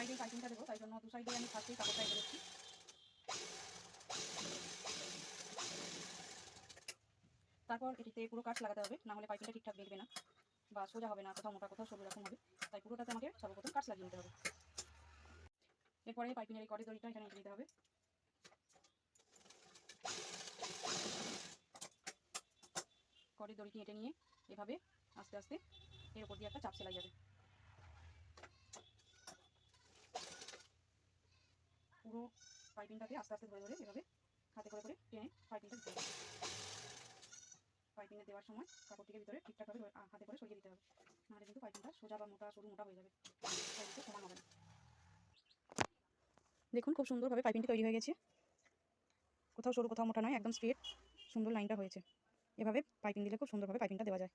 সাইডেই পাইপিংটা দেবো, তাই জন্য দু সাইডেই আমি ফার্স্টেই কাপড়টা এঁকে দিচ্ছি। তারপর এটিতে পুরো কাজ লাগাতে হবে, না হলে পাইপিংটা ঠিকঠাক বেরবে না বা সোজা হবে না, কোথাও মোটা কোথাও সরু রকম হবে। তাই পুরোটাতে আমাকে সর্বপ্রথম কাজ লাগিয়ে নিতে হবে। এরপরে পাইপিংয়ের এই কটের দড়িটা এখানে এঁকে দিতে হবে। কটের দড়িটি এঁটে নিয়ে এভাবে আস্তে আস্তে এর উপর দিয়ে একটা চাপ সেলাই যাবে। পুরো পাইপিংটাকে আস্তে আস্তে ধরে ধরে এভাবে হাতে করে করে টেনে পাইপিংটা দিতে হবে। পাইপিংয়ে দেওয়ার সময় কাপড়টিকে ভিতরে ঠিকঠাকভাবে হাতে করে সরিয়ে দিতে হবে, নাহলে কিন্তু পাইপিংটা সোজা বা মোটা সরু মোটা হয়ে যাবে, কিন্তু সমান হবে না। দেখুন খুব সুন্দরভাবে পাইপিংটি তৈরি হয়ে গেছে, কোথাও সরু কোথাও মোটা নয়, একদম স্ট্রেট সুন্দর লাইনটা হয়েছে। এভাবে পাইপিং দিলে খুব সুন্দরভাবে পাইপিংটা দেওয়া যায়।